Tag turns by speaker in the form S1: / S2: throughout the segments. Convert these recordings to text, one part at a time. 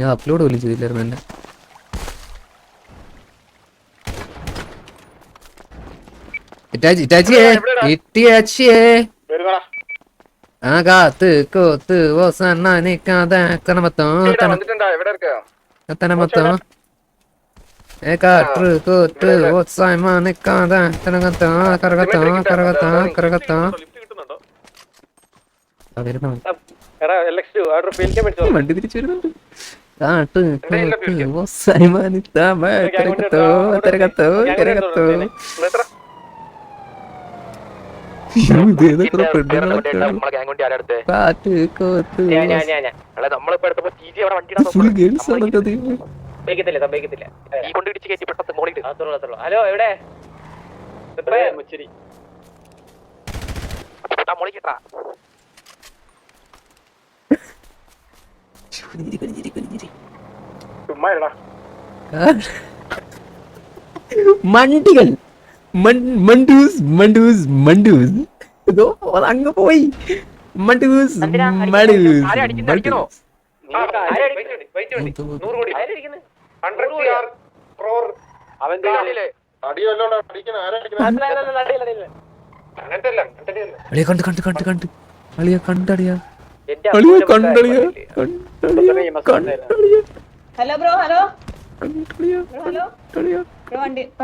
S1: ഞാൻ അപ്ലോഡ് പോലും ചെയ്തില്ലായിരുന്നു എന്നെ. ആ കാത്ത് കോത്ത് ഓസാനിക്കാതെ തനമത്തോ തനമത്തോ കാറ്റ് കോത്ത് ഓസാനിക്കാതെ തനകത്തോ കറകത്തോ കറകത്തോ കറകത്തോ. വണ്ടി തിരിച്ചു വരുന്നുണ്ട്. കാട്ട് കോത്ത് ഓസാനിക്കാതെ കറകത്തോ കറകത്തോ കറകത്തോ.
S2: ഹലോ എവിടെ
S1: മണ്ടികൾ മണ്ടൂസ് മണ്ടൂസ് മണ്ടൂസ് അങ്ങ് പോയി. മണ്ടൂസ് മണ്ടൂസ് കണ്ട് കണ്ട് കണ്ട് കണ്ട് അളിയ കണ്ടടിയാ അളിയ കണ്ടടിയാ കണ്ടടിയാ.
S3: Hello bro hello hello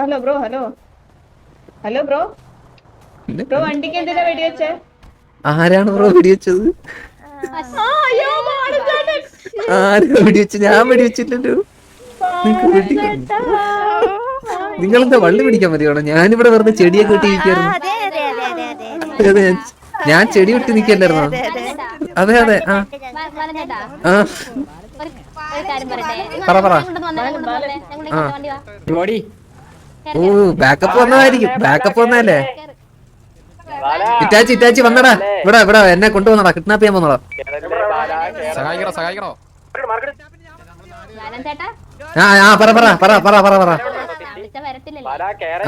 S3: hello bro hello hello bro bro വണ്ടിക്ക് എന്തിനാ വെടിവെച്ചേ?
S1: ആരാണ് ബ്രോ വെടിവെച്ചത്? ആരാ വെടിവെച്ചത്? ഞാൻ വെടിവെച്ചില്ലല്ലോ. നിങ്ങളെന്താ വള്ളി പിടിക്കാൻ മതിയാണോ? ഞാനിവിടെ വെറുതെ ചെടിയൊക്കെ ഇട്ട് നിൽക്കായിരുന്നു. ഞാൻ ചെടി വിട്ട് നിൽക്കല്ലായിരുന്നോ? അതെ അതെ. ആ ആ പറ പറ. ഓ ബാക്കപ്പ് വന്നതായിരിക്കും. ബാക്കപ്പ് വന്നതല്ലേ? ഇറ്റാച്ചി ഇറ്റാച്ചി വന്നടാ. ഇവിടെ ഇവിടെ എന്നെ കൊണ്ടുവന്നടാ. കിഡ്നാപ്പ് ചെയ്യാൻ വന്നടാ. ആ ആ പറ പറ പറ പറ പറ പറ.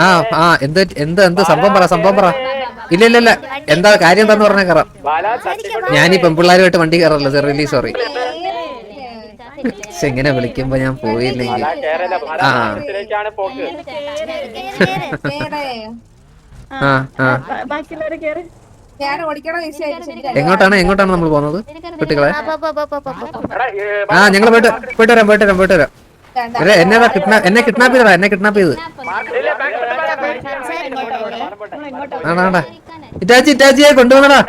S1: ആ ആ എന്ത് എന്ത് എന്ത് സംഭവം പറ സംഭവം പറ. ഇല്ല ഇല്ല ഇല്ല എന്താ കാര്യം എന്താന്ന് പറഞ്ഞാൽ കയറാം. ഞാനീ പെൺപിള്ളേരുമായിട്ട് വണ്ടി കയറല്ലോ. Sorry sorry. എങ്ങനെ വിളിക്കുമ്പോ ഞാൻ പോയില്ലെങ്കിൽ ആ ആ ആ എങ്ങോട്ടാണ് എങ്ങോട്ടാണ് നമ്മൾ പോകുന്നത് കുട്ടികളെ? ആ ഞങ്ങൾ പോയിട്ട് പോയിട്ട് വരാം പോയിട്ട് വരാം പോയിട്ട് വരാം. എന്നെ കിഡ്നാപ്പ് ചെയ്തടാ. എന്നെ കിഡ്നാപ്പ് ചെയ്ത് ആണാണ്ടാ. ഇറ്റാച്ചി ഇറ്റാച്ചിയെ കൊണ്ടുവന്നടാ.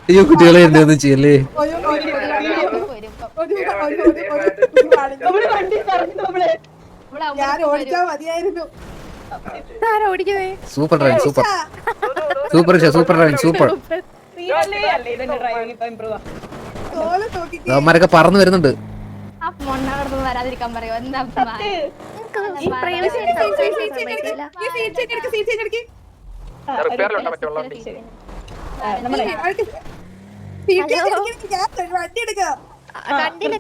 S1: അയ്യോ കുട്ടികളെ എന്നെ ഒന്നും ചെയ്യല്ലേ. Super driving super super super driving super. അവന്മാരൊക്കെ പറന്നു വരുന്നുണ്ട്.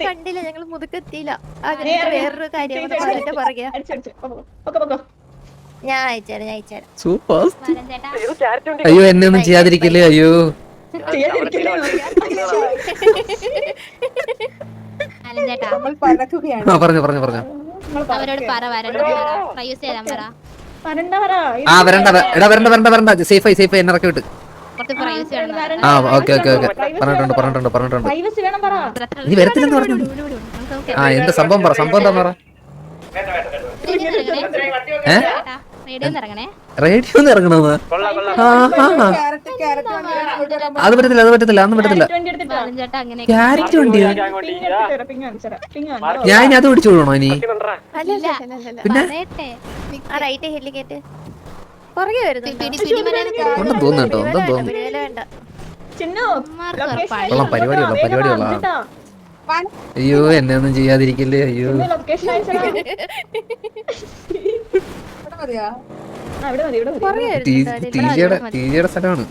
S4: കണ്ടില്ല ഞങ്ങള് മുതുക്കെത്തിയില്ല. വേറൊരു കാര്യം പറയാ. ഞാൻ അയച്ചുതരാം.
S1: സൂപ്പർ. അയ്യോ എന്നെ ഒന്നും ചെയ്യാതിരിക്കില്ലേ. അയ്യോ പറഞ്ഞു പറഞ്ഞു പറഞ്ഞു. ആ വരണ്ട എടാ വരണ്ട വരണ്ട വരണ്ട. സേഫായി സേഫായി എന്നെ ഇറക്കി വിട്ട്. ആ ഓക്കെ ഓക്കെ ഓക്കെ പറഞ്ഞിട്ടുണ്ട് പറഞ്ഞിട്ടുണ്ട് പറഞ്ഞിട്ടുണ്ട്. നീ വരത്തില്ലെന്ന് പറഞ്ഞു. ആ എന്താ സംഭവം പറ. സംഭവം എന്താ പറ. റേഡിയോ ഇറങ്ങണമെന്ന്? അത് പറ്റത്തില്ല അത് പറ്റത്തില്ല അതൊന്നും പറ്റത്തില്ല. ക്യാരറ്റ് വണ്ടിയോ? ഞാൻ ഇനി അത് പിടിച്ചു വിടണോ ഇനി? പിന്നെ ഉണ്ടെന്ന് തോന്നുന്നു കേട്ടോ. എന്താ തോന്നുന്നു. കൊള്ളാം പരിപാടിയുള്ള പരിപാടിയുള്ള. അയ്യോ എന്നെ ഒന്നും ചെയ്യാതിരിക്കില്ലേ. അയ്യോ ടീജിയുടെ സ്ഥലമാണ്.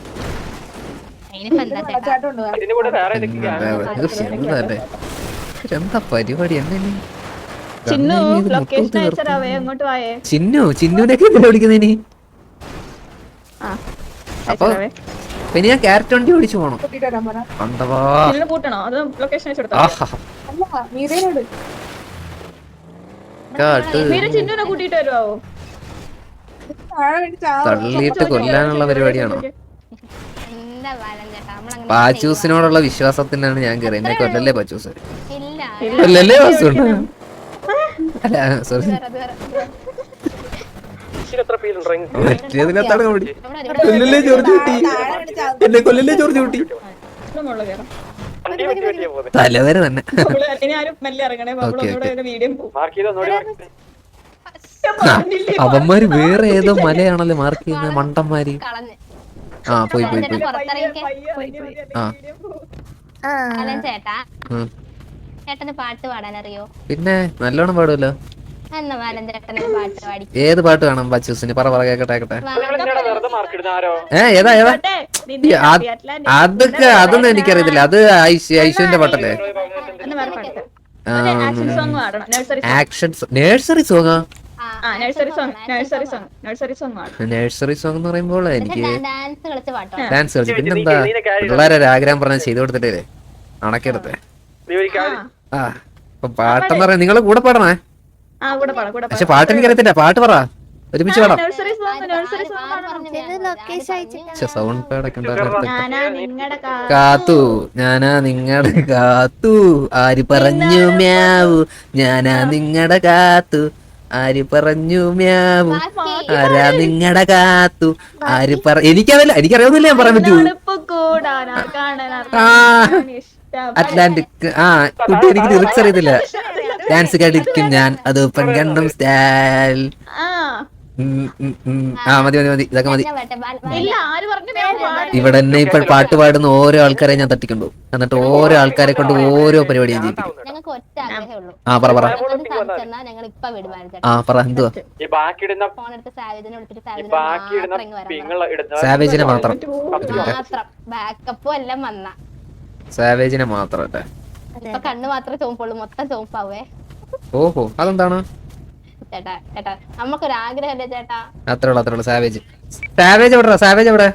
S1: എന്താ പരിപാടി. എന്നെ ചിന്നു ചിന്നുവിനൊക്കെ എന്തിനാ വിളിക്കുന്നതിന്? അപ്പൊ പിന്നെ ഞാൻ ക്യാരറ്റ് വണ്ടി ഓടിച്ചു പോണം. അന്തവാ.
S3: ഇതിനെ കൂട്ടണോ അത് ലൊക്കേഷൻ വെച്ചെടുത്തോ?
S1: ആഹാ. കാട്ട്
S3: മീര ചിന്നുനെ കൂട്ടിട്ട് വരുവോ?
S1: തള്ളിയിട്ട് കൊല്ലാനുള്ള പരിപാടിയാണോ?
S4: എന്താ ബാലൻ ചേട്ടാ നമ്മളങ്ങനെ
S1: പാച്ചൂസിനോടുള്ള വിശ്വാസത്തിനാണ് ഞാൻ കയറി. എന്നെ കൊല്ലല്ലേ പാച്ചൂസ്?
S4: ഇല്ല
S1: കൊല്ലല്ലേ വാസു? അല്ല സോറി, മറ്റേതിനകത്താണ് കോമഡി. കൊല്ലല്ലേ ജോർജ് കുട്ടി, എന്നെ കൊല്ലല്ലേ ജോർജ് കുട്ടി. തലവര തന്നെ.
S3: ഇനി ആരും മെല്ലെ ഇറങ്ങണേ, മീഡിയം
S1: അവന്മാര് വേറെ ഏതോ മലയാണല്ലോ മാർക്ക് ചെയ്യുന്ന മണ്ടന്മാര്.
S4: കളഞ്ഞ്
S1: ആ പോയി പോയി പോയി. ആ
S4: ബാലൻ ചേട്ടാ
S1: ഉം.
S4: ചേട്ടന് പാട്ട് പാടാൻ അറിയോ?
S1: പിന്നെ നല്ലോണം പാടുമല്ലോ.
S4: എന്നാ ബാലൻ ചേട്ടന് പാട്ട് പാടി.
S1: ഏത് പാട്ട് കാണാം പച്ചൂസിന്? പറ പറ കേക്കട്ടെ കേക്കട്ടെ. ഏതാ ഏതാ? അതൊക്കെ അതൊന്നും എനിക്കറിയത്തില്ല. അത് ഐശ്വര്യന്റെ പാട്ടല്ലേ? ആക്ഷൻ നേഴ്സറി സോങ്ങാ? നേഴ്സറി സോങ് എന്ന് പറയുമ്പോൾ എനിക്ക്
S4: ഡാൻസ് കളിച്ച പാട്ടോ?
S1: ഡാൻസ് കളിച്ചു. പിന്നെന്താ പിള്ളേരെ ആഗ്രഹം പറഞ്ഞ ചെയ്തു കൊടുത്തിട്ടേ അണക്കെടുത്തെ. ആ ഇപ്പൊ പാട്ടെന്ന് പറയാ നിങ്ങള് കൂടെ പാടണേ. പക്ഷെ പാട്ട് എനിക്കറിയത്തില്ല. പാട്ട് പറ, ഒരുമിച്ച് പാടാം. സൗണ്ട് പാടൊക്കെ കാത്തു ഞാനാ നിങ്ങടെ കാത്തു ആര് പറഞ്ഞു മ്യാവു, ഞാനാ നിങ്ങടെ കാത്തു ആര് പറഞ്ഞു മ്യാവു, ആരാ നിങ്ങടെ കാത്തു ആര് പറ. എനിക്കതല്ല, എനിക്കറിയാവുന്നില്ല. ഞാൻ പറയാൻ പറ്റൂ. അറ്റ്ലാന്റിക്. ആ കുട്ടി എനിക്ക് ലിറിക്സ് അറിയത്തില്ല. ഡാൻസ് കളിക്കും ഞാൻ അത് പെൺകണ്ടും സ്റ്റൈൽ. ആ മതി മതി മതി, ഇതൊക്കെ മതി. ഇവിടെ തന്നെ ഇപ്പോൾ പാട്ട് പാടുന്ന ഓരോ ആൾക്കാരെ ഞാൻ തട്ടിക്കൊണ്ടു, എന്നിട്ട് ഓരോ ആൾക്കാരെ കൊണ്ട് ഓരോ പരിപാടി ഞാൻ ചെയ്യിപ്പിക്കും.
S4: ഞങ്ങൾക്ക് ഒറ്റ ആഗ്രഹമേ ഉള്ളൂ.
S1: ആ പറ പറ.
S4: ഞങ്ങൾ ഇപ്പൊ വിടും ബാലൻ ചേട്ടാ.
S1: ആ പറ എന്തുവാ?
S4: ഫോൺ എടുത്ത് സാവേജിനെ വിളിച്ചിട്ട്
S1: സാവേജിനെ മാത്രം.
S4: മാത്രം ബാക്കപ്പും എല്ലാം വന്ന
S1: സാവേജിനെ മാത്രം അല്ലേ?
S4: ഇപ്പൊ കണ്ണ് മാത്രമേ ചോമ്പുള്ളൂ, മൊത്തം ചോമ്പാവേ.
S1: ഓഹോ അതെന്താണ്?
S4: ചേട്ടാ ചേട്ടാ നമുക്കൊരു ആഗ്രഹമല്ലേ ചേട്ടാ?
S1: അത്രേ ഉള്ളു അത്രേ ഉള്ളു. സാവേജ് സാവേജ് എവിടെ? സാവേജ് എവിടെ?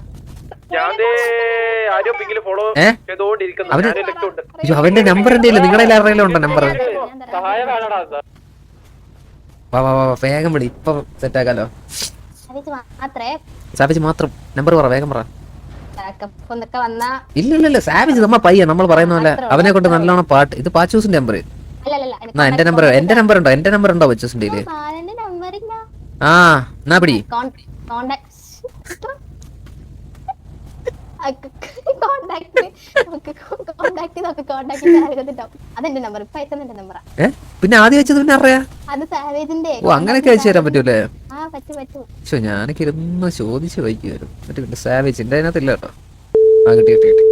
S1: അവന്റെ നമ്പർ എന്റെ ഇല്ല. നിങ്ങളുടെ ആരുടെയും ഉണ്ടോ നമ്പർ? വാ വാ വാ വേഗം വിളി, ഇപ്പൊ സെറ്റ് ആക്കാലോ. സാവേജ് മാത്രം നമ്പർ പറ, വേഗം പറ. ഇല്ല ഇല്ല ഇല്ല, സാവേജ് നമ്മ പയ്യ നമ്മൾ പറയുന്ന പോലെ അവനെ കൊണ്ട് നല്ലോണം പാട്ട്. ഇത് പാച്ചൂസിന്റെ നമ്പർ. എന്റെ നമ്പർ ഉണ്ടോ? എന്റെ നമ്പർ ഉണ്ടോ പാച്ചൂസിന്റെ? ആ എന്നാ പിടി. പിന്നെ ആദ്യം വെച്ചത് പിന്നെ അറിയാ? ഓ അങ്ങനെയൊക്കെ അയച്ചു തരാൻ പറ്റൂലേ? പക്ഷെ ഞാനൊക്കെ ഇരുന്ന് ചോദിച്ചു വയ്ക്കുമായിരുന്നു. എന്നിട്ട് പിന്നെ സാവേജിന്റെ അതിനകത്തില്ല കേട്ടോ. ആ കിട്ടി കിട്ടി കിട്ടി.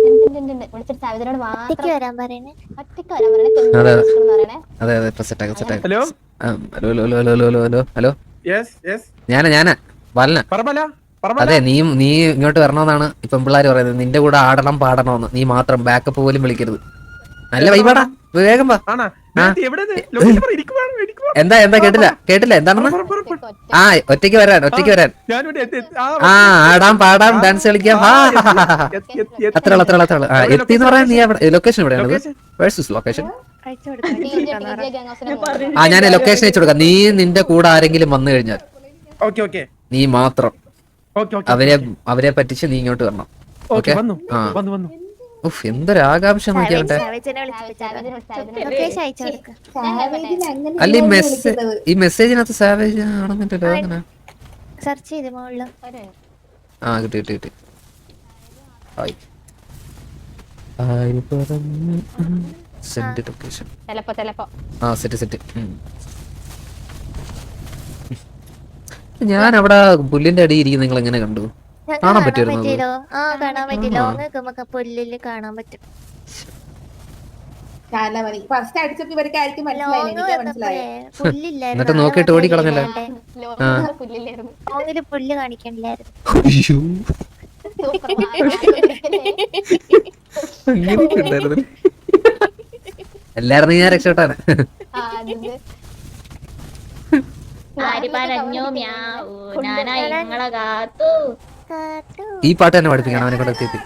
S1: അതെ അതെ അതെ ഇപ്പൊ സെറ്റാക്കാം സെറ്റാക്കാം. Hello hello hello hello hello hello hello. ഞാനാ ബാലനാ. അതെ നീ ഇങ്ങോട്ട് വരണമെന്നാണ് ഇപ്പം പിള്ളേര് പറയുന്നത്. നിന്റെ കൂടെ ആടണം പാടണമെന്ന്. നീ മാത്രം ബാക്കപ്പ് പോലും വിളിക്കരുത്. നല്ല വൈബാടാ, വേഗം വാ. എന്താ എന്താ കേട്ടില്ല എന്താണെന്ന്? ആ ഒറ്റയ്ക്ക് വരാൻ ആ ആടാം പാടാം ഡാൻസ് കളിക്കാം. അത്ര എത്തിന്ന് പറയാൻ. നീ ലൊക്കേഷൻ എവിടെയാണ്? ലൊക്കേഷൻ ആ ഞാൻ ലൊക്കേഷൻ അയച്ചു കൊടുക്കാം. നീ നിന്റെ കൂടെ ആരെങ്കിലും വന്നു കഴിഞ്ഞാൽ നീ മാത്രം അവരെ പറ്റിച്ച് നീ ഇങ്ങോട്ട് വരണം. ഓക്കെ? ഉഫ് എന്തൊരു ആകാംക്ഷ നോക്കിയാട്ടെ. അല്ല ഈ മെസ്സേജിനകത്ത് സാവേജ് ആണെന്നില്ലല്ലോ. അങ്ങനെ ആ കിട്ടി കിട്ടി കിട്ടി. Saint location. ആ സെറ്റ് സെറ്റ്. ഞാൻ അവിടെ പുല്ലിന്റെ അടിയിൽ ഇരിക്കുന്ന നിങ്ങൾ എങ്ങനെ കണ്ടു? കാണാൻ പറ്റുമായിരുന്നു?
S4: കാണാൻ പറ്റില്ല. പുല്ലില് കാണാൻ പറ്റും.
S1: എന്നിട്ട് നോക്കിയിട്ട് ഓടിക്കളഞ്ഞല്ലേ?
S4: പുല്ല് കാണിക്കണ്ടായിരുന്നു.
S1: എല്ലാരും ഞാൻ രക്ഷപ്പെട്ടാണ്. ഈ പാട്ട് തന്നെ പഠിപ്പിക്കണം അവനെ കൊണ്ട് എത്തിയിട്ട്.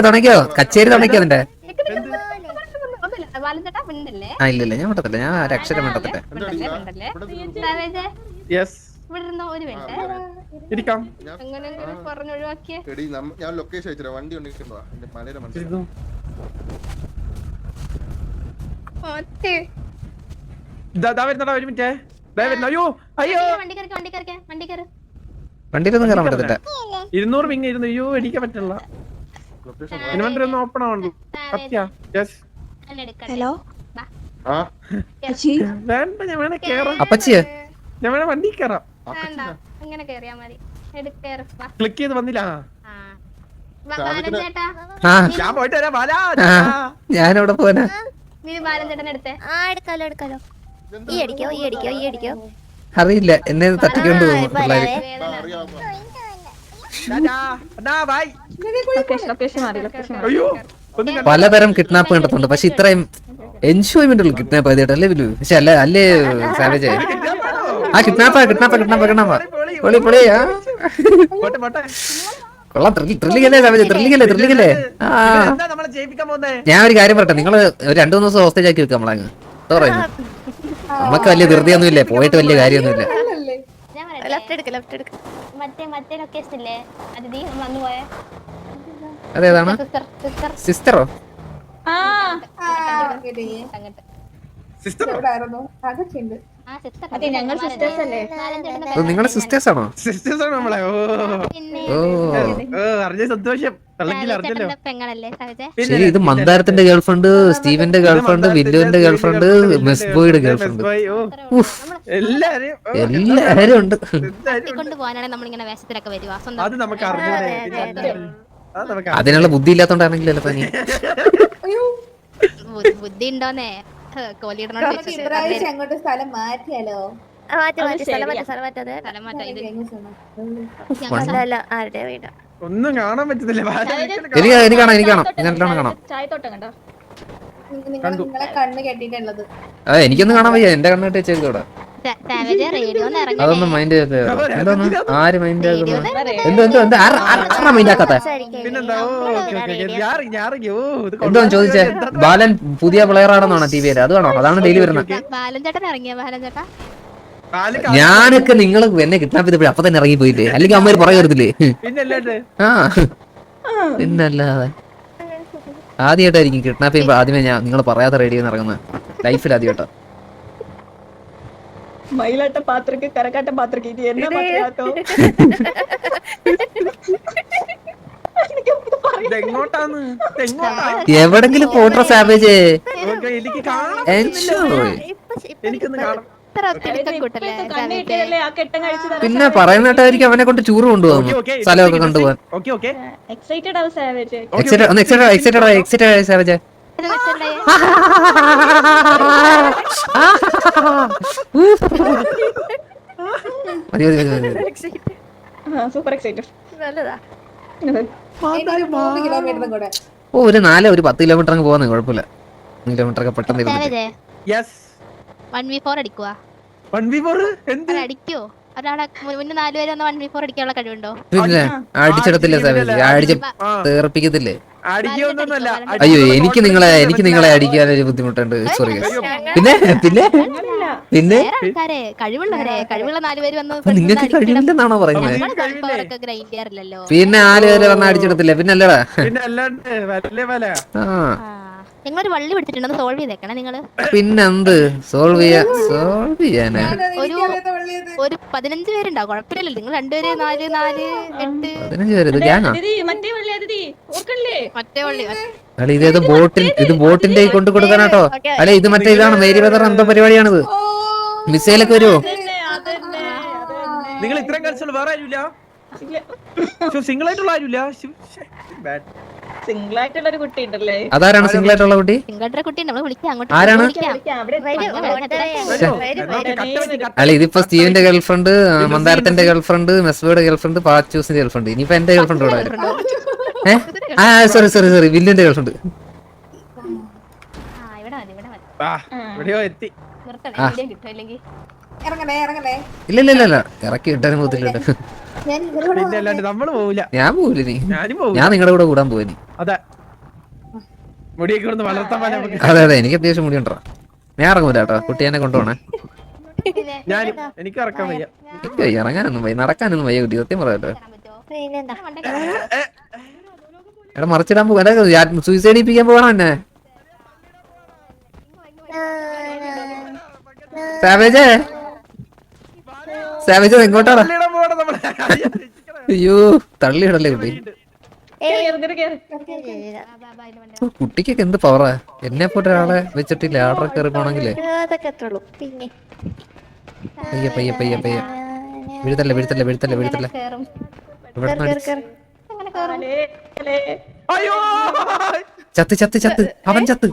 S1: തുടങ്ങിയോ കച്ചേരി തുടങ്ങിയോ അതിന്റെ? ആ ഇല്ല ഞാൻ വിട്ടത്തില്ല, ഞാൻ ഒരക്ഷരം വിട്ടത്തില്ല.
S2: ഞാൻ ലൊക്കേഷൻ അയച്ചു വണ്ടി ഉണ്ടിട്ടുണ്ടോ മലയുടെ മനസ്സിൽ
S5: ഒരു മിനിറ്റ്. അയ്യോ അയ്യോ
S1: വണ്ടിയിലൊന്നും കയറാൻ പറ്റത്തില്ല.
S5: 200 പിങ് ഇരുന്നു. അയ്യോ അടിക്കാൻ പറ്റില്ല. ഇൻവെന്ററി ഒന്ന് ഓപ്പൺ ആവണ്ടു.
S4: ഹലോ
S5: വേണ്ട, ഞാൻ വേണേ കേറാം.
S1: അപ്പച്ചിയെ
S5: ഞാൻ വേണേ വണ്ടി കേറാം. ക്ലിക്ക് ചെയ്ത് വന്നില്ല.
S1: ആ
S5: ഞാൻ പോയിട്ട് വരാം. ബാലാ
S1: ഞാനവിടെ പോനാ.
S4: എടുക്കാലോ ഈ അടിക്കോ
S1: അറിയില്ല, എന്നെ തട്ടിക്കൊണ്ട് പോകും പിള്ളേര്.
S5: അയ്യോ
S1: പലതരം കിഡ്നാപ്പ് കണ്ടിട്ടുണ്ട്, പക്ഷെ ഇത്രയും എൻജോയ്മെന്റ് ഉള്ള കിഡ്നാപ്പ് ആയതല്ലേ വിലു. പക്ഷെ അല്ലേ സാവേജ് ആ കിഡ്നാപ്പാ പൊളി പൊളിയാ. കൊള്ളാം, ത്രില്ലിംഗ് അല്ലേ. ഞാൻ ഒരു കാര്യം പറയട്ടെ, നിങ്ങള് 2-3 ദിവസം ഹോസ്റ്റേജ് ആക്കി വെക്കാം നമ്മളങ്ങ്. പറയുന്നു നമ്മക്ക് വലിയ ധൃതിയൊന്നും ഇല്ലേ, പോയിട്ട് വലിയ കാര്യമൊന്നുമില്ല. അതേതാണ് സിസ്റ്ററോ? നിങ്ങളെ സിസ്റ്റേഴ്സ് ആണോ?
S5: സിസ്റ്റേഴ്സ് നമ്മളെ. അറിഞ്ഞ സന്തോഷം.
S1: ശരി, ഇത് മന്ദാരത്തിന്റെ ഗേൾഫ്രണ്ട്, സ്റ്റീവന്റെ ഗേൾഫ്രണ്ട്, വില്ലുവിന്റെ ഗേൾഫ്രണ്ട്, മെസ് ബോയുടെ ഗേൾഫ്രണ്ട്. എല്ലാരും ഉണ്ട്. അതിനുള്ള ബുദ്ധി ഇല്ലാത്തോണ്ടാണെങ്കിലല്ലോ പനി.
S4: ബുദ്ധി ഉണ്ടോന്നേ
S6: അങ്ങോട്ട് സ്ഥലം മാറ്റിയാലോ?
S4: ആരുടെ വീട്
S5: ഒന്നും കാണാൻ പറ്റുന്നില്ല.
S1: എനിക്ക് കാണാം.
S3: ചായത്തോട്ടം കണ്ടോ?
S6: നിങ്ങളെ കണ്ണ് കെട്ടിട്ടുള്ളത്
S1: എനിക്കൊന്നും കാണാൻ വയ്യ, എന്റെ കണ്ണിട്ട് വെച്ചേക്കൂടെ. അതൊന്നും മൈൻഡ് ചെയ്ത് എന്തോന്ന് ആര് മൈൻഡ് മൈൻഡ് ആക്കാത്ത എന്തോന്ന് ചോദിച്ചേ? ബാലൻ പുതിയ പ്ലെയർ ആണെന്നാണോ ടി വിയില്? അതാണോ? അതാണ് ഡെയിലി വരുന്നത്. ഞാനൊക്കെ നിങ്ങൾ എന്നെ കിഡ്നാപ്പ് ചെയ്തപ്പോഴും അപ്പൊ തന്നെ ഇറങ്ങി പോയില്ലേ? അല്ലെങ്കിൽ അമ്മ പുറകെ വരുത്തില്ലേ? ആ പിന്നല്ലാതെ ആദ്യമായിട്ടായിരിക്കും കിഡ്നാപ്പ് ചെയ്യുമ്പോ ആദ്യമേ ഞാൻ നിങ്ങൾ പറയാതെ റേഡിയോ ഇറങ്ങുന്നത് ലൈഫിൽ ആദ്യമായിട്ടാ.
S3: മയിലാട്ട പാത്രക്ക് കരക്കാട്ട പാത്രക്ക് ഇത് എന്നാ പാത്രോ?
S1: എവിടെങ്കിലും പോട്ടോ സാവേജ്.
S5: എനിക്ക് കാണാം.
S1: പിന്നെ പറയുന്നിട്ടായിരിക്കും അവനെ കൊണ്ട് ടൂർ കൊണ്ടുപോകുന്നു, സ്ഥലമൊക്കെ കൊണ്ടുപോകാൻ. Excited savage.
S3: Super excited.
S1: ഓ ഒരു 10 കിലോമീറ്റർ അങ്ങ് പോകുന്ന കുഴപ്പമില്ല. കിലോമീറ്റർ ഒക്കെ പെട്ടെന്ന്
S4: അടിക്കോ? ഒരാളെ മുന്നേ 4 പേര് 1v4 അടിക്കാനുള്ള കഴിവുണ്ടോ?
S1: പിന്നെ അടിച്ചിടത്തില്ലേ സാവേജ്? അടിച്ച് തീർപ്പിക്കത്തില്ലേ? അയ്യോ എനിക്ക് നിങ്ങളെ അടിക്കാൻ ഒരു ബുദ്ധിമുട്ടുണ്ട്. സോറി. പിന്നെ പിന്നെ പിന്നെ
S4: കഴിവുള്ള 4 പേര് വന്ന്
S1: നിങ്ങൾക്ക് കഴിവില്ലെന്നാണോ പറയുന്നത്? പിന്നെ 4 പേര് വന്ന് അടിച്ചിടത്തില്ലേ? പിന്നെ അല്ലടാ.
S4: നിങ്ങളൊരു വള്ളി പിടിച്ചിട്ടുണ്ടെന്ന് സോൾവ് ചെയ്തേക്കണേ നിങ്ങള്.
S1: പിന്നെന്ത് സോൾവ് ചെയ്യാനാ?
S4: ഒരു 15 പേരുണ്ടാവും, കുഴപ്പമില്ലല്ലോ. നിങ്ങൾ 2 പേര് 4 4 8
S1: 15 പേര് ഇത് ഗ്യാങ്ങാ?
S4: മറ്റേ വള്ളി
S1: അല്ല ഇത് ബോട്ടിന്റെ കൊണ്ടു കൊടുക്കാനാട്ടോ. അല്ലെ ഇത് മറ്റേ ഇതാണ് മേരി വെതർ എന്തോ പരിപാടിയാണിത്. മിസൈലൊക്കെ വരുമോ?
S5: നിങ്ങൾ ഇത്രയും കളിച്ചുള്ള വേറെ ആരുമില്ല? സിംഗിൾ ആയിട്ടുള്ള ആരുമില്ല?
S3: സിംഗിൾ ആയിട്ടുള്ള ഒരു കുട്ടി ഉണ്ടല്ലേ?
S1: അതാരാണ് സിംഗിൾ ആയിട്ടുള്ള കുട്ടി? ആരാണ്? അല്ല ഇതിപ്പോ സ്റ്റീവിന്റെ ഗേൾഫ്രണ്ട്, മന്ദാരത്തിന്റെ ഗേൾഫ്രണ്ട്, മെസ്ബോയുടെ ഗേൾഫ്രണ്ട്, പാച്ചൂസിന്റെ ഗേൾഫ്രണ്ട്, ഇനിയിപ്പോ എന്റെ ഗേൾഫ്രണ്ട് കൂടെ വരും. ആ സോറി വില്ലിന്റെ ഗേൾഫ്രണ്ട്.
S5: ആ, എവിടെയോ എത്തി.
S6: ഇറങ്ങണേ ഇറങ്ങണേ.
S1: ഇല്ല ഇറക്കി ഇട്ടാനും പോകത്തില്ല.
S6: ഞാൻ ഇവരോട്
S5: പിന്നെ അല്ലാണ്ട് നമ്മള് പോവില്ല.
S1: ഞാൻ പോവില്ല നീ.
S5: ഞാനും പോവില്ല.
S1: ഞാൻ നിങ്ങളുടെ കൂടെ കൂടാൻ പോയി.
S5: അതെ, മുടിയൊക്കെ ഒന്ന് വളർത്താൻ പോലെ നമുക്ക്.
S1: അതെ എനിക്ക് അത്യാവശ്യം മുടി ഉണ്ടോ. ഞാൻ ഇറങ്ങൂല കേട്ടോ, കുട്ടി എന്നെ കൊണ്ടുപോണേ.
S5: ഞാനും എനിക്ക് ഇറക്കാൻ വയ്യ.
S1: എനിക്ക് വയ്യ, ഇറങ്ങാനൊന്നും വയ്യ, നടക്കാനൊന്നും വയ്യ കുട്ടി, സത്യം പറയാട്ടോ. എടാ മറിച്ചിടാൻ പോവാ, സൂയിസൈഡ് ചെയ്യിപ്പിക്കാൻ പോകണം എന്നെ. സാവേജ് എങ്ങോട്ടാണ്?
S5: തള്ളിയിടാൻ പോവാണ് നമ്മളെ.
S1: അയ്യോ തള്ളിയിടല്ലേ കുട്ടി. കുട്ടിക്കൊക്കെ എന്ത് പവറാ. എന്നെ പോലെ ഒരാളെ വെച്ചിട്ടില്ല ആർഡർ കയറി പോണെങ്കിലേ. പയ്യ വീഴ്ത്തല്ലേ ഇവിടെ
S5: അയ്യോ,
S1: ചത്ത് അവൻ ചത്ത്.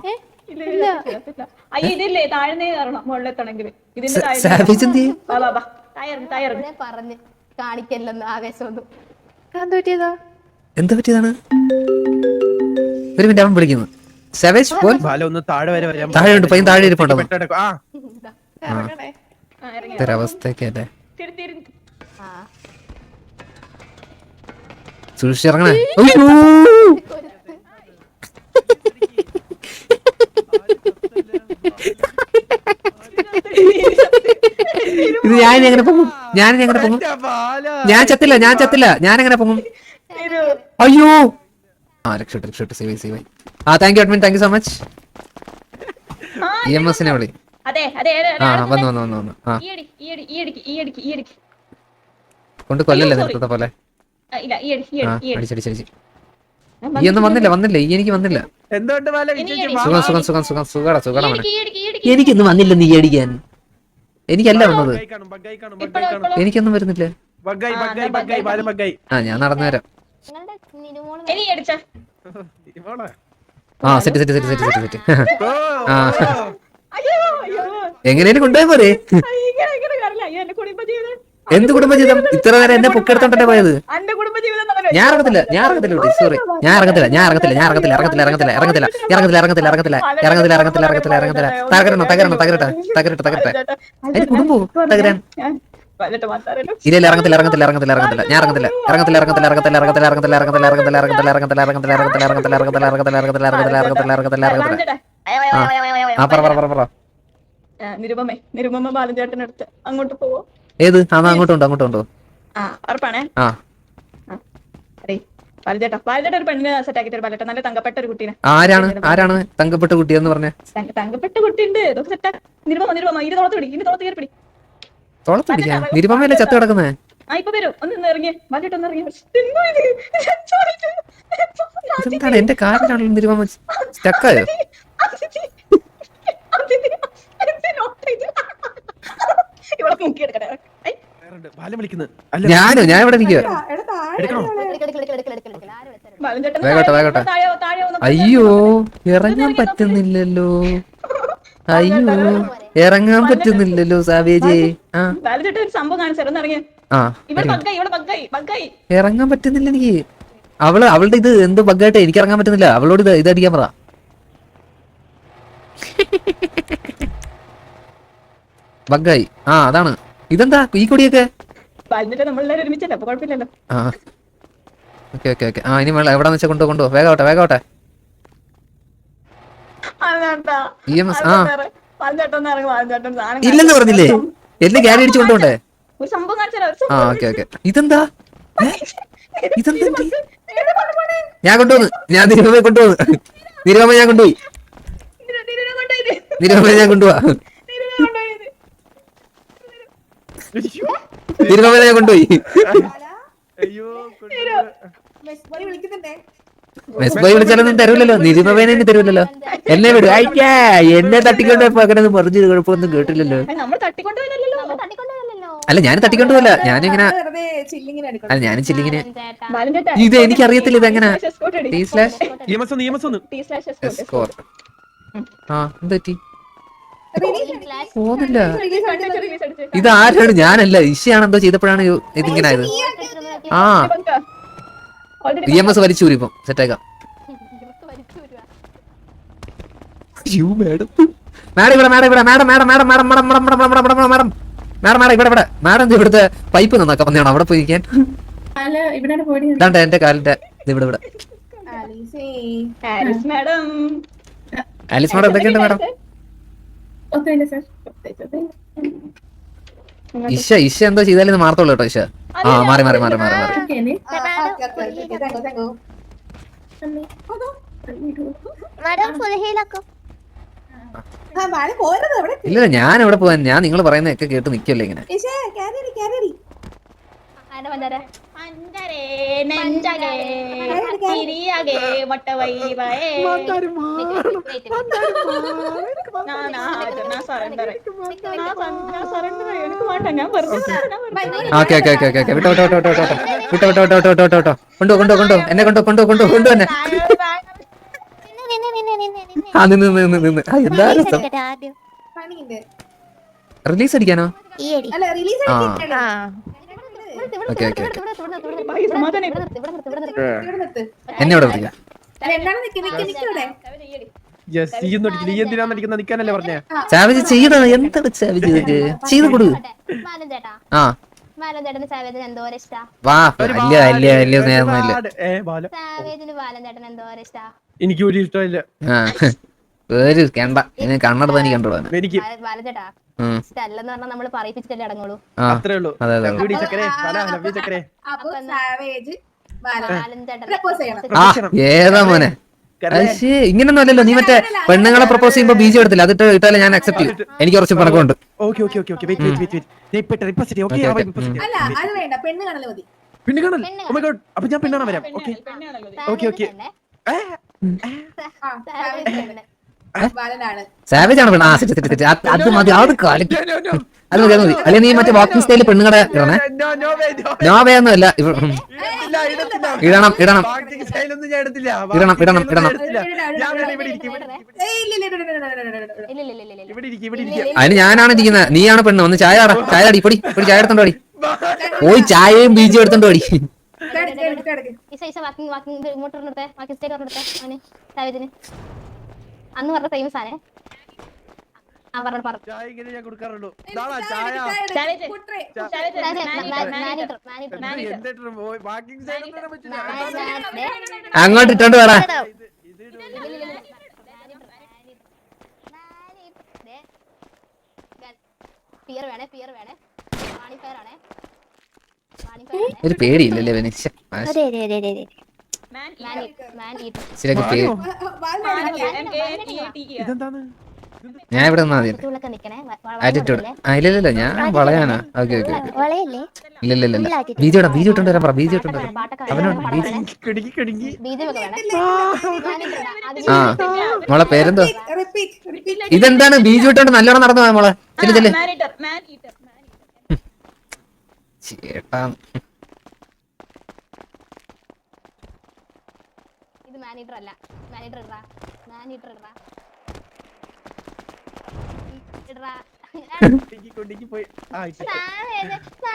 S3: അയ്യ ഇതില്ലേ താഴ്ന്നേ കയറണം മുകളിലെത്തണമെങ്കിൽ. ഇതിന്റെ
S1: സാവേജ് എന്ത് ചെയ്യും?
S4: പറഞ്ഞ് കാണിക്കല്ലെന്ന് ആവേശമൊന്നും.
S1: എന്ത് പറ്റിയതാണ്? ഒരു മിനിറ്റ്, അവൻ വിളിക്കുന്നു. സാവേജ് പോൽ
S5: ബാല ഒന്ന് താഴെ വരെ വരാൻ.
S1: താഴെയുണ്ട്, പയ്യൻ താഴെ ഇരിപ്പുണ്ടോ?
S5: ആ,
S1: ഇതൊരവസ്ഥയൊക്കെയല്ലേ.
S4: ആ
S1: സൂക്ഷിച്ചിറങ്ങണേ. ഇത് ഞാനെങ്ങനെ പൊങ്ങും?
S5: ബാല
S1: ഞാൻ ചത്തില്ല, ഞാനെങ്ങനെ പൊങ്ങും? അയ്യോ രക്ഷപ്പെട്ടു. സേവ് ആ thank you admin, thank you so much. EMS വിളി.
S3: അതെ
S1: ആ വന്നു. ആ
S3: ഈ അടിക്ക്
S1: കൊണ്ട് കൊല്ലല്ലേ നേരത്തെ പോലെ.
S3: ഇല്ല ഈ
S1: അടിച്ചടിച്ച്. ഈ ഒന്നും വന്നില്ല, ഈ എനിക്ക് വന്നില്ല.
S5: എന്തുകൊണ്ട് ബാല വിജയിച്ചു?
S1: സുഖം. എനിക്കൊന്നും വന്നില്ല നീ അടിക്കാൻ. എനിക്കല്ല വന്നത്, എനിക്കൊന്നും വരുന്നില്ല.
S5: ബഗ്ഗായി ബാല ബഗ്ഗായി.
S1: ആ ഞാൻ നടന്നു വരാം.
S4: നിങ്ങളുടെ നിരുമോള്
S3: ഇനി അടിച്ച
S5: ഇവളെ.
S1: ആ സെറ്റ്.
S5: ഓ,
S1: ആ.
S3: അയ്യോ
S1: എങ്ങനെയും കൊണ്ടുപോയി പോരെ.
S3: ഇങ്ങനെ കാണില്ല. അയ്യോ എന്റെ കുടുംബജീവിതം,
S1: എന്ത് കുടുംബജീവിതം? ഇത്ര നേരം എന്നെ പൊക്കെടുത്തോണ്ടല്ലേ പോയത്.
S3: എന്റെ കുടുംബജീവിതം
S1: ഞാൻ ഇറങ്ങത്തില്ല സോറി, ഞാൻ ഇറങ്ങത്തില്ല. തകരട്ടെ. അതിന് കുടുംബവും തകരാൻ. ഇല്ല ഇറങ്ങത്തില്ല. ഞാൻ ഇറങ്ങത്തില്ല. പറ.
S3: നിരുപമ ബാലചേട്ടനടുത്ത് അങ്ങോട്ട് പോവോ?
S1: ഏത്? അങ്ങോട്ടുണ്ടോ?
S3: ആ ഉറപ്പാണേ.
S1: ആ
S3: അതെ ബാലചേട്ടാ ഒരു പെണ്ണിനെ സെറ്റാക്കി തരും ബാലചേട്ടാ. നല്ല തങ്കപ്പെട്ട ഒരു കുട്ടീനെ.
S1: ആരാണ് തങ്കപ്പെട്ട കുട്ടി എന്ന് പറഞ്ഞ?
S3: തങ്കപ്പെട്ട കുട്ടിയുണ്ട്. സെറ്റാ. നിരുപമ ഇനി തോളത്ത് കയറി പിടി.
S1: തോളത്ത് പിടിക്കാൻ? നിരുപമയല്ലേ ചത്ത് കിടക്കുന്നേ?
S3: ആ ഇപ്പൊ വരും. ഒന്ന് ഇറങ്ങിയ ബാലചേട്ടാ, ഒന്ന് ഇറങ്ങിയ.
S1: ഇതെന്താണ് എന്റെ കാലിലാണല്ലോ നിരുപമ സ്റ്റക്കായോ?
S3: ഇവിടെ മുക്കിയെടുക്കട്ടെ.
S5: ബാല വിളിക്കുന്നു.
S1: ഞാൻ ഇവിടെ നിൽക്കുക. വേഗോട്ടെ. അയ്യോ ഇറങ്ങാൻ പറ്റുന്നില്ലല്ലോ. സാവേജേ.
S3: ബാലചേട്ടൻ ഒരു സംഭവം കാണിച്ചു ഇറങ്ങിയ.
S1: ഇറങ്ങാൻ പറ്റുന്നില്ല എനിക്ക്. അവളുടെ ഇത് എന്ത് ബഗ്ഗായിട്ട് എനിക്ക് ഇറങ്ങാൻ പറ്റുന്നില്ല. അവളോട് ഇത് അടിക്കാൻ പറ. ബഗ്ഗായി. ആ അതാണ്. ഇതെന്താ ഈ കൊടിയൊക്കെ?
S3: നമ്മളെല്ലാരും ഒരുമിച്ചല്ലേ, അപ്പൊ കുഴപ്പമില്ലല്ലോ.
S1: ആ ഓക്കെ. ആ ഇനി എവിടെന്ന് വെച്ചാൽ കൊണ്ടുപോ. വേഗോട്ടെ. ഇല്ലെന്ന് പറഞ്ഞില്ലേ? എന്നെ ഗ്യാരി അടിച്ചു കൊണ്ടുപോണ്ടേ?
S3: ഒരു സംഭവം കാണിച്ചാലോ.
S1: ആ ഓക്കെ. ഇതെന്താ? ഞാൻ കൊണ്ടുവന്നു. നിരുപമയെ കൊണ്ടുപോയി. നിരുപമയെ ഞാൻ കൊണ്ടുപോവാ. നിരുപമയെ ഞാൻ കൊണ്ടുപോയി.
S5: അയ്യോ,
S1: മെസ് ബോയ് വിളിച്ചാലൊന്നും തരൂലല്ലോ. നിരുപമേനെ തരൂലല്ലോ. എന്നെ വിടും. അയക്കാ എന്നെ തട്ടിക്കൊണ്ട് അങ്ങനെ പറഞ്ഞു കുഴപ്പമൊന്നും കേട്ടില്ലല്ലോ. അല്ല ഞാൻ തട്ടിക്കൊണ്ടുപോല. ഞാനിങ്ങനെ അല്ല ഞാനും ചില്ലിങ്ങനെ. ഇത് എനിക്കറിയത്തില്ല ഇതെങ്ങനെ. പോകുന്നില്ല. ഇതാരാണ്? ഞാനല്ല, ഇഷയാണെന്തോ ചെയ്തപ്പോഴാണ് ഇതിങ്ങനെ ആയത്. ആ EMS വലിച്ചൂരി ഇപ്പം സെറ്റാക്കാം. മാഡം ഇവിടുത്തെ പൈപ്പ് നന്നാക്കാൻ വന്നതാണ് അവിടെ പോയിരിക്കാൻ. ഇതാണ്ട് എന്റെ കാലിന്റെ ഇവിടെ ഇവിടെ.
S3: ആലിസ് മാഡം
S1: എന്തൊക്കെയുണ്ട് മാഡം? ഇഷ എന്തോ ചെയ്താലും മാർത്തോളൂ കേട്ടോ ഇഷ. ആ മാറി ഇല്ല ഞാൻ എവിടെ പോവാൻ, ഞാൻ നിങ്ങൾ പറയുന്നതൊക്കെ കേട്ട് നിക്കല്ലേ ഇങ്ങനെ. ഓക്കെ വിട്ടോ കൊണ്ടോ എന്നെ കൊണ്ടു തന്നെ. ആ നിന്ന് എന്താ രസം. റിലീസ് അടിക്കാനോ? ഓക്കെ എന്നെ ഇവിടെ വിളിക്കാം. സാവേജ് ചെയ്യണോ? എന്താണ് സാവേജ് ഇതൊക്കെ ചെയ്ത് കൊടു. ആ വാ വലിയ നേരമല്ല.
S5: എനിക്ക് ഒരു ഇഷ്ടമില്ല.
S1: ഒരു കണ്ട കണ്ണട എനിക്ക് കണ്ടോളാൻ.
S5: എനിക്ക് അത്രേ ഉള്ളൂ.
S1: ഏതാ മോനെ ഇങ്ങനൊന്നും അല്ലല്ലോ. നീ മറ്റേ പെണ്ണുങ്ങളെ പ്രപ്പോസ് ചെയ്യുമ്പോ ബീജം എടുത്തില്ല, അതിട്ട് ഇട്ടാലും ഞാൻ അക്സെപ്റ്റ് ചെയ്യും. എനിക്ക് കുറച്ച് പണക്കുണ്ട്.
S5: അപ്പൊ ഞാൻ പെണ്ണാണ് വരാം. ഓക്കെ
S1: സാവേജ് ആണ് പെണ്ണ്. അത് മതി. അത് കാലിക്ക് അത് മതി. അല്ലെ നീ മറ്റേ വാക്കിംഗ് സ്റ്റൈലിൽ പെണ്ണുങ്ങളെ ഇടണേ. നോവയൊന്നും അല്ല. ഇടണം അതിന് ഞാനാണ് ഇരിക്കുന്നത്, നീയാണ് പെണ്ണ്. ഒന്ന് ചായ അടി പൊടി ചായ എടുത്തോണ്ട് അടി പോയി. ചായയും ബീജും എടുത്തോണ്ട് അടി.
S4: അന്ന് പറഞ്ഞ ഫേമസ് ആണ്.
S1: അങ്ങോട്ട് ഇട്ടോണ്ട് വേടാ. ഒരു പേടിയില്ലല്ലേ അവന്. ഞാൻ ഇവിടെ ആറ്റിറ്റ്യൂഡ്. ഇല്ലല്ലോ ഞാൻ വളയാനാ. ഓക്കെ ഇല്ല ബീജ് ഇട്ടോണ്ട് വരാൻ പറ. ബീജ് ഇട്ടോണ്ട് വരാം അവനോട്. ആ മോളെ പേരെന്തോ? ഇതെന്താണ് ബീജ് ഇട്ടോണ്ട് നല്ലോണം നടന്നു പോയ മോളെ. ചെല്ല് ചേട്ടാ.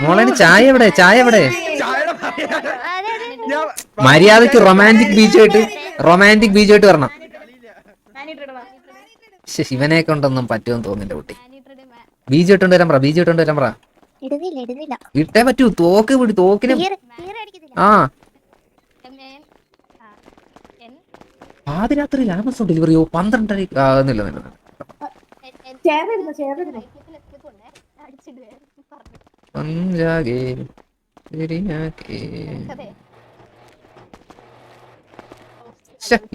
S1: മോളെ ചായ എവിടെ? മര്യാദക്ക് റൊമാൻറ്റിക് ബീജായിട്ട് വരണം. ശിവനെ കൊണ്ടൊന്നും പറ്റുമെന്ന് തോന്നില്ല കുട്ടി. ബീജ് ഇട്ടോണ്ട് വരാൻ പറ. ഇട്ടേ പറ്റൂ. തോക്കിന് ആ പാതിരാത്രി ആമസോൺ ഡെലിവറിയോ 12:30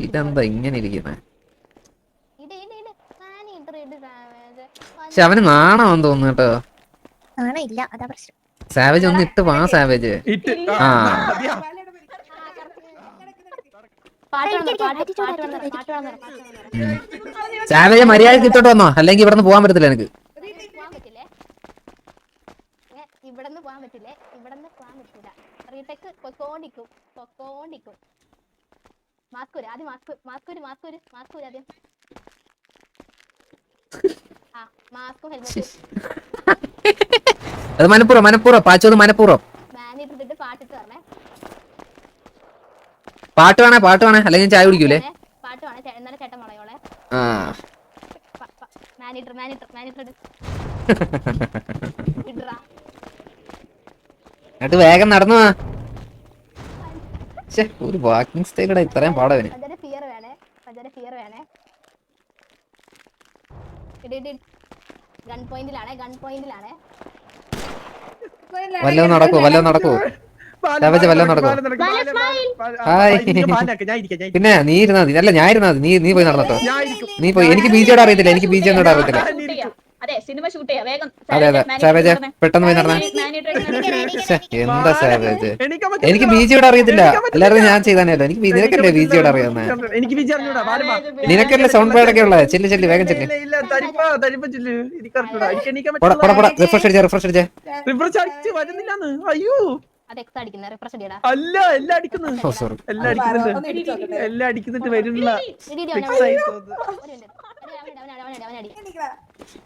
S1: ഇതെന്താ ഇങ്ങനെ ഇരിക്കുന്നെ? പക്ഷെ അവന് നാണമെന്ന് തോന്നുന്നു കേട്ടോ. സാവേജ് ഒന്ന് ഇട്ട് വാ. സാവേജ് ആ സാവേജ് മര്യാദക്ക് ഇട്ടോട്ട് വന്നോ, അല്ലെങ്കിൽ ഇവിടെ നിന്ന് പോകാൻ പറ്റത്തില്ല എനിക്ക്. അത് മനപ്പൂർവ്വം പാച്ചു. അത് മനപ്പൂർവ്വം. പാട്ട് വേണേ അല്ലെങ്കിൽ ചായ കുടിക്കൂലേ?
S4: പാട്ട് വേണേ എന്നാലും ചേട്ടൻ വളയോളെ.
S1: ആ
S4: മാനിറ്റർ ഇടറാ.
S1: എന്നിട്ട് വേഗം നടന്നു വാ. ഒരു വാക്കിംഗ് സ്റ്റൈലൂടെ ഇത്രയും പാടവന്.
S4: ഫിയർ വേണേ. ഗൺ പോയിന്റിലാണേ.
S1: വല്ലതും നടക്കുവോ? സാവേജ് വല്ലതും നടക്കുവോ? ഹായ്. പിന്നെ നീ ഇരുന്നാ മതി. അല്ല ഞാൻ ഇരുന്നാ മതി. നീ പോയി നടന്നോ. നീ പോയി. എനിക്ക് ബീജിയോട് അറിയത്തില്ല.
S3: അതെ സിനിമ ഷൂട്ട് ചെയ്യാം വേഗം.
S1: അതെ സാവേജ് പെട്ടെന്ന് പോയി നടന്നേ. എന്താ സാവേജ്, എനിക്ക് ബീജിയോട് അറിയത്തില്ല. എല്ലാവരും ഞാൻ ചെയ്താനല്ലോ. എനിക്ക് നിനക്കല്ലേ ബീജിയോട് അറിയാവുന്നേ. നിനക്കല്ലേ സൗണ്ട് ബേർഡ് ഒക്കെ ഉള്ളത്. ചെല്ലി വേഗം ചെല്ലി. റിഫ്രഷ് അടിച്ചേ.
S5: അയ്യോ അല്ല എല്ലാം
S1: ഓ സോറി.
S5: എല്ലാം അടിക്കുന്നുണ്ട് വരുന്നില്ല.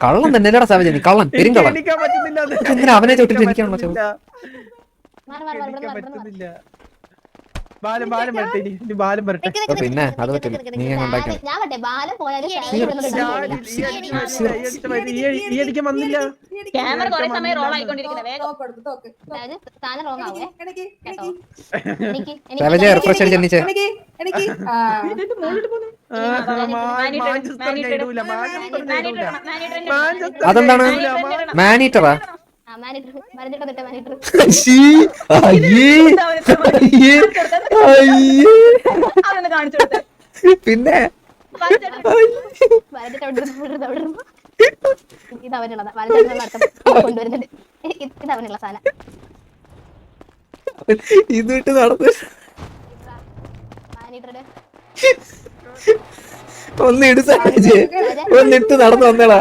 S1: കള്ളം തന്നെ അല്ലേടാ സാവേജ്, നീ കള്ളൻ, പെരുങ്കള്ളൻ.
S5: എണീക്കാൻ പറ്റുന്നില്ല.
S1: എന്തിനാ അവനെ തൊട്ടിട്ട് എനിക്കാണല്ലോ ചോദിച്ചത്.
S5: പറ്റുന്നില്ല. ബാലം വരട്ടെ. ഇനി ബാലം വരട്ടെ.
S1: പിന്നെ അത് പറ്റില്ല. നീ ഉണ്ടാക്കി
S5: ഈ അടിക്കാൻ വന്നില്ല.
S3: ക്യാമറ കുറെ സമയം റോൾ ആയിക്കൊണ്ടിരിക്കുന്നത് വേഗം.
S1: സാവേജ് റിഫ്രഷ് അടിച്ച് എണീച്ചേ. അതെന്താണ് മാനീറ്ററാ? പിന്നെ
S4: ഇതവനുള്ള സാധനം.
S1: ഇതിട്ട് നടന്ന് ഒന്നിട്ട് സാവേജ്, ഒന്നിട്ട് നടന്നു വന്നേടാ.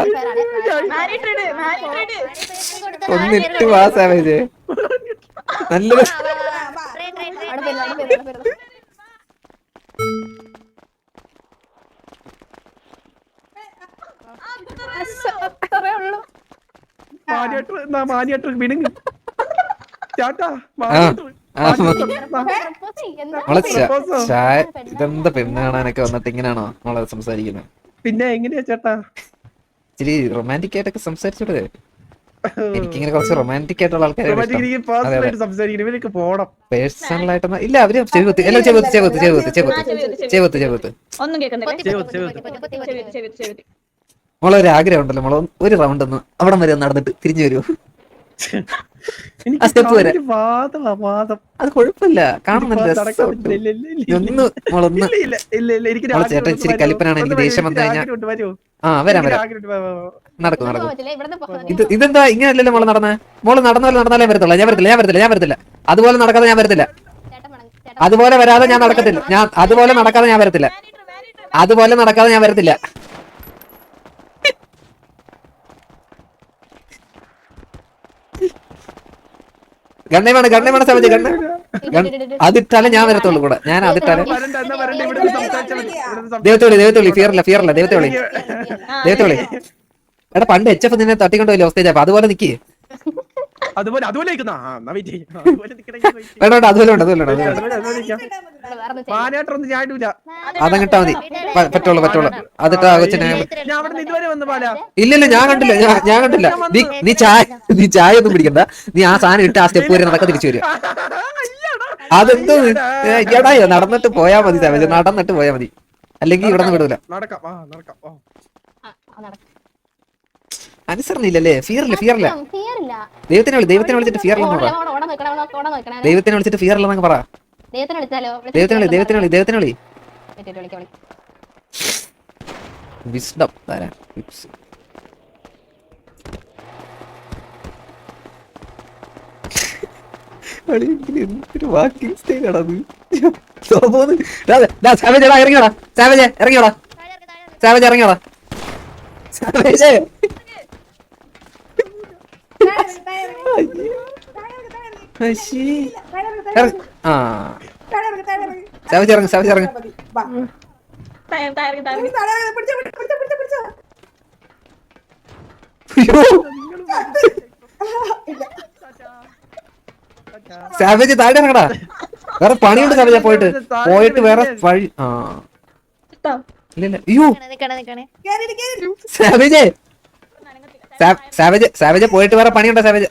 S1: ഒന്നിട്ട് വാ സാവേജ്. നല്ലൊരു
S5: മാനിയേട്ടർ വിടുങ്ങ്. ചാട്ടാ
S1: ഇതെന്താ പെണ്ണ് കാണാനൊക്കെ വന്നിട്ട് ഇങ്ങനെയാണോ നമ്മളെ സംസാരിക്കുന്നത്?
S5: പിന്നെ എങ്ങനെയാ ചേട്ടാ?
S1: ഇച്ചിരി റൊമാൻറ്റിക് ആയിട്ടൊക്കെ സംസാരിച്ചോടെ. എനിക്കിങ്ങനെ കുറച്ച് റൊമാൻറ്റിക് ആയിട്ടുള്ള ആൾക്കാരെ പേഴ്സണൽ ആയിട്ടൊന്നും ഇല്ല. അവര് ചെവുത്ത് എല്ലാം ചെവുത്ത്.
S3: ഒന്നും കേൾക്കുന്നില്ല.
S1: മോളൊരു ആഗ്രഹം ഉണ്ടല്ലോ മോളെ, ഒരു റൗണ്ട് ഒന്ന് അവിടം വരെ നടന്നിട്ട് തിരിഞ്ഞു വരുമോ? സ്റ്റെപ്പ് വരെ. അത് കുഴപ്പമില്ല, കാണുന്നില്ല. ചേട്ടൻ ഇച്ചിരി കലിപ്പനാണ്. എനിക്ക് ദേഷ്യം വന്നു കഴിഞ്ഞാൽ വരാം. നടക്കും. ഇതെന്താ ഇങ്ങനെയല്ലല്ലോ മോള് നടന്നേ? മോള് നടന്നാലേ വരത്തുള്ളൂ. ഞാൻ വരത്തില്ല. അതുപോലെ നടക്കാതെ ഞാൻ വരത്തില്ല. അതുപോലെ വരാതെ ഞാൻ നടക്കത്തില്ല. അതുപോലെ നടക്കാതെ ഞാൻ വരത്തില്ല. ഗണ്ണേ വേണം സാവേജ്. അതിട്ടാലേ ഞാൻ വരത്തുള്ളൂ കൂടെ. ഞാൻ അതിട്ടാലേ. ദൈവത്തോളി ഫിയറല്ല. ദൈവത്തോളി. എടാ പണ്ട് HF നിന്നെ തട്ടിക്കൊണ്ടല്ലോ ഹോസ്റ്റേജ്. അപ്പൊ അതുപോലെ നിക്ക്.
S5: അതുപോലെ
S1: അതുപോലെ
S5: മാനായിട്ടൊന്നും ചാടൂല.
S1: അതങ്ങിട്ടാ മതി. പറ്റുള്ളൂ. അതിട്ടാ കൊച്ചിനെ. ഇല്ല ഞാൻ കണ്ടില്ല. നീ ചായ ഒന്നും പിടിക്കണ്ട. നീ ആ സാധനം ഇട്ട് ആ സ്റ്റെപ്പ് വരെ നടക്ക തിരിച്ചു വരും. അതെന്തോ എടാ നടന്നിട്ട് പോയാ മതി സാവേജ്. അല്ലെങ്കിൽ ഇവിടെ നിന്ന് വിടൂല. അനുസരണയില്ലല്ലേ? ഫിയറില്ല. ദൈവത്തിനെ വിളിച്ചിട്ട് ഫിയറില്ലെന്ന് പറ. ദൈവത്തിനെ വിളിച്ചിട്ട് ഫിയറില്ലെന്നൊക്കെ പറ. ദൈവത്തിനെ വിളി. വിസ്ഡം തരാം. എന്തൊരു വാക്കിംഗ് സ്റ്റൈലാണത്. ഇറങ്ങിയോടാ സാവേജ്. സാവേജ് ഇറങ്ങ്. സാവേജ് താഴെ ഇറങ്ങടാ. വേറെ പണിയുണ്ട് സബജ പോയിട്ട് വേറെ വഴി ആ
S3: കേട്ടോ
S1: ഇല്ല അയ്യോ
S4: നിക്കണേ നിക്കണേ
S1: സാവേജ് സാവേജ് പോയിട്ട് വേറെ പണിയുണ്ടോ സാവേജ്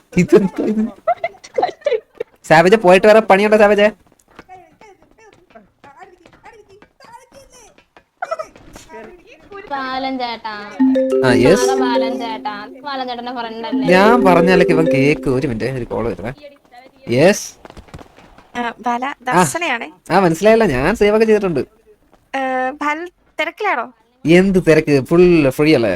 S1: സാവേജ് പോയിട്ട് വേറെ പണിയുണ്ടോ സാവേജ്
S4: ബാലൻ ചേട്ടാ
S1: ആ യെസ്
S4: ബാലൻ ചേട്ടാ ബാലൻ ചേട്ടന്റെ ഫ്രണ്ടല്ലേ
S1: ഞാൻ പറഞ്ഞാലൊക്കെ ഇവൻ കേക്ക് ഒരു മിനിറ്റ് ഒരു കോള് വരുന്നേ യെസ്
S7: ബാല ദർശനയാണ്.
S1: ആ മനസ്സിലായില്ല ഞാൻ സേവ് ഒക്കെ ചെയ്തിട്ടുണ്ട്
S7: ബാല തിരക്കിലാണോ?
S1: എന്ത് തിരക്ക് ഫുൾ ഫ്രീ അല്ലേ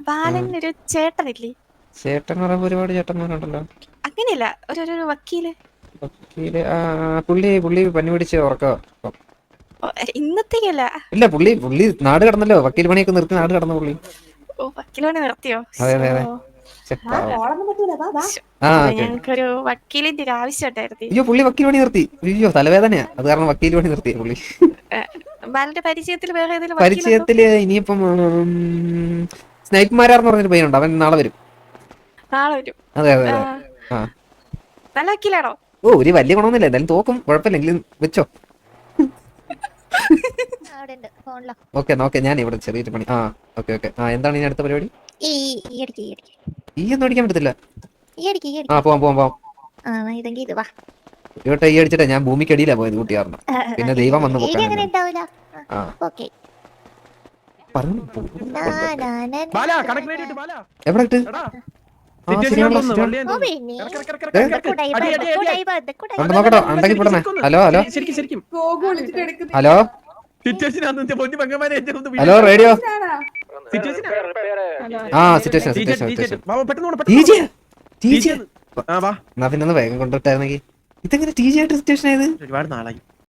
S7: ബാലൻ ഒരു ചേട്ടനില്ലേ?
S1: ചേട്ടൻ പറയുമ്പോ ഒരുപാട് ചേട്ടന്മാരുണ്ടല്ലോ
S7: അങ്ങനെയല്ല ഒരു വക്കീല്.
S1: വക്കീല് പുള്ളി പനി പിടിച്ച് ഉറക്കോ
S7: ഇന്നത്തേക്കല്ല.
S1: ഇല്ല പുള്ളി നാട് കടന്നല്ലോ വക്കീൽ പണിയൊക്കെ നിർത്തി നാട് കടന്ന പുള്ളി
S7: വക്കീൽ പണി നിർത്തിയോ?
S1: അതെ അതെ അതെ
S7: ഞങ്ങൾക്കൊരു വക്കീലിന്റെ ഒരു ആവശ്യം ഉണ്ടായിരുന്നു.
S1: അയ്യോ പുള്ളി വക്കീൽ പണി നിർത്തി അയ്യോ തലവേദനയാ അത് കാരണം വക്കീൽ പണി നിർത്തി പുള്ളി
S7: ബാലന്റെ പരിചയത്തിൽ വേറെ ഏതെങ്കിലും
S1: പരിചയത്തില് ഇനിയിപ്പം സ്നൈപ്പ്മാരാർന്ന് പറഞ്ഞൊരു പയ്യനുണ്ട് അവൻ നാളെ വരും.
S7: നാളെ വരും.
S1: അതെ അതെ അതെ ആ
S7: നല്ല വക്കീലാണോ?
S1: ഓ ഒരു വലിയ ഗുണമൊന്നുമില്ല എന്തായാലും തോക്കും കുഴപ്പമില്ലെങ്കിലും വെച്ചോ. ഓക്കെ നോക്കെ ഞാൻ ഇവിടെ ചെറിയൊരു പണി ഓക്കെ ആ എന്താണ് ഇനി അടുത്ത പരിപാടി? ഈ ഒന്നും അടിക്കാൻ പറ്റത്തില്ല. പോവാം ഇവിടെ ഈ അടിച്ചിട്ടേ ഞാൻ ഭൂമിക്കടിയിലാ പോയത് കൂട്ടി കാരണം പിന്നെ ദൈവം വന്നു എവിടെ ഇട്ട് നോക്കട്ടോ ഉണ്ടെങ്കിൽ പെടണേ. ഹലോ റേഡിയോ സിറ്റുവേഷൻ എന്നാ പിന്നെ ഒന്ന് വേഗം കൊണ്ടുവിട്ടായിരുന്നെങ്കിൽ ഇതെങ്ങനെ ടി ജി ആയിട്ട് സിറ്റുവേഷൻ ആയത്?
S5: ഒരുപാട് നാളായി.